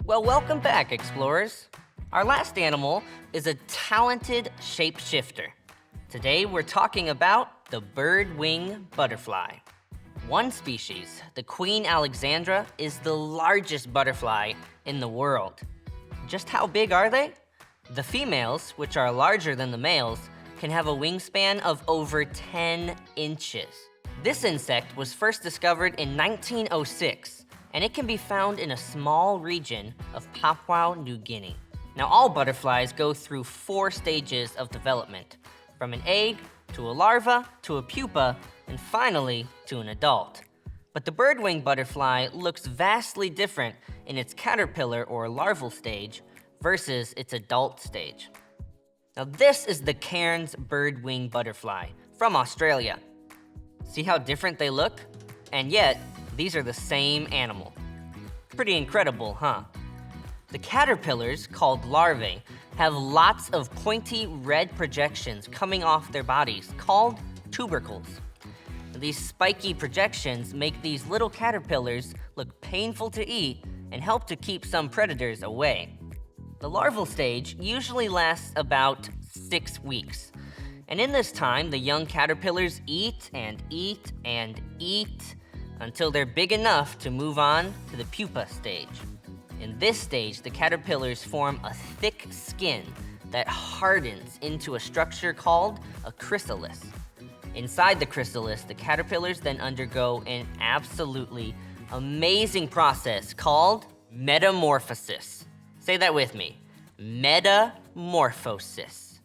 Well, welcome back, explorers. Our last animal is a talented shapeshifter. Today, we're talking about the bird-wing butterfly. One species, the Queen Alexandra, is the largest butterfly in the world. Just how big are they? The females, which are larger than the males, can have a wingspan of over 10 inches. This insect was first discovered in 1906, and it can be found in a small region of Papua New Guinea. Now, all butterflies go through 4 stages of development, from an egg to a larva to a pupa, and finally to an adult. But the birdwing butterfly looks vastly different in its caterpillar or larval stage versus its adult stage. Now, this is the Cairns birdwing butterfly from Australia. See how different they look? And yet, these are the same animal. Pretty incredible, huh? The caterpillars, called larvae, have lots of pointy red projections coming off their bodies, called tubercles. These spiky projections make these little caterpillars look painful to eat and help to keep some predators away. The larval stage usually lasts about 6 weeks. And in this time, the young caterpillars eat and eat and eat until they're big enough to move on to the pupa stage. In this stage, the caterpillars form a thick skin that hardens into a structure called a chrysalis. Inside the chrysalis, the caterpillars then undergo an absolutely amazing process called metamorphosis. Say that with me, metamorphosis.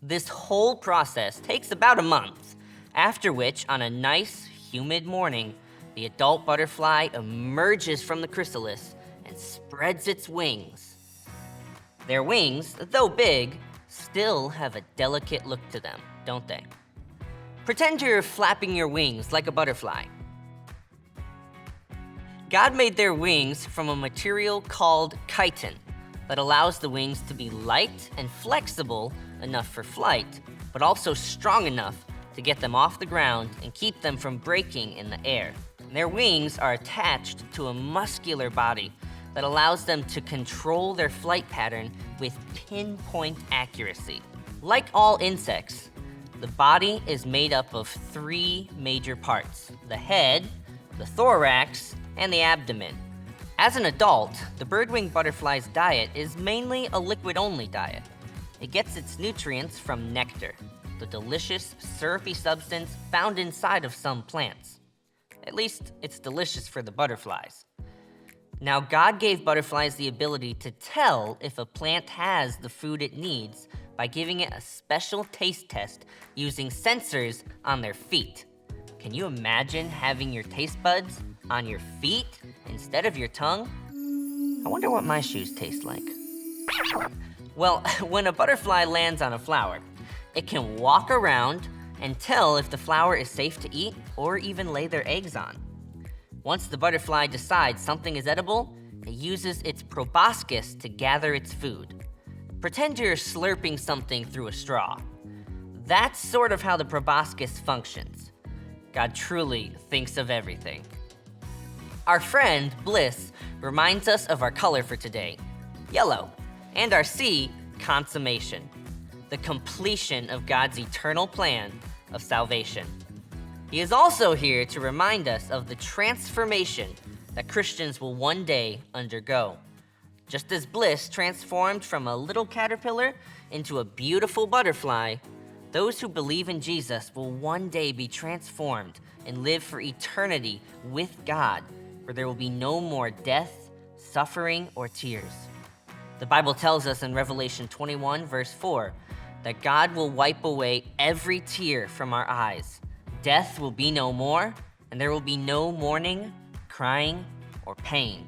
This whole process takes about a month, after which, on a nice, humid morning, the adult butterfly emerges from the chrysalis and spreads its wings. Their wings, though big, still have a delicate look to them, don't they? Pretend you're flapping your wings like a butterfly. God made their wings from a material called chitin that allows the wings to be light and flexible enough for flight, but also strong enough to get them off the ground and keep them from breaking in the air. Their wings are attached to a muscular body that allows them to control their flight pattern with pinpoint accuracy. Like all insects, the body is made up of 3 major parts: the head, the thorax, and the abdomen. As an adult, the birdwing butterfly's diet is mainly a liquid-only diet. It gets its nutrients from nectar, the delicious, syrupy substance found inside of some plants. At least, it's delicious for the butterflies. Now, God gave butterflies the ability to tell if a plant has the food it needs by giving it a special taste test using sensors on their feet. Can you imagine having your taste buds on your feet instead of your tongue? I wonder what my shoes taste like. Well, when a butterfly lands on a flower, it can walk around and tell if the flower is safe to eat or even lay their eggs on. Once the butterfly decides something is edible, it uses its proboscis to gather its food. Pretend you're slurping something through a straw. That's sort of how the proboscis functions. God truly thinks of everything. Our friend, Bliss, reminds us of our color for today, yellow, and our C, consummation, the completion of God's eternal plan of salvation. He is also here to remind us of the transformation that Christians will one day undergo. Just as Bliss transformed from a little caterpillar into a beautiful butterfly, those who believe in Jesus will one day be transformed and live for eternity with God, where there will be no more death, suffering, or tears. The Bible tells us in Revelation 21, verse 4, that God will wipe away every tear from our eyes. Death will be no more, and there will be no mourning, crying, or pain.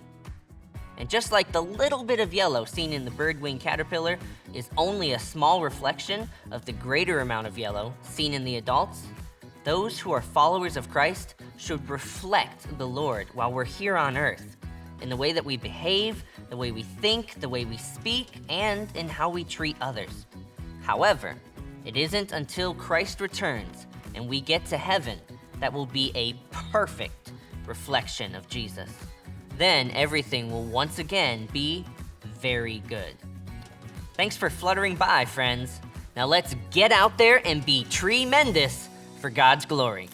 And just like the little bit of yellow seen in the birdwing caterpillar is only a small reflection of the greater amount of yellow seen in the adults, those who are followers of Christ should reflect the Lord while we're here on earth, in the way that we behave, the way we think, the way we speak, and in how we treat others. However, it isn't until Christ returns and we get to heaven that will be a perfect reflection of Jesus. Then everything will once again be very good. Thanks for fluttering by, friends. Now let's get out there and be tremendous for God's glory.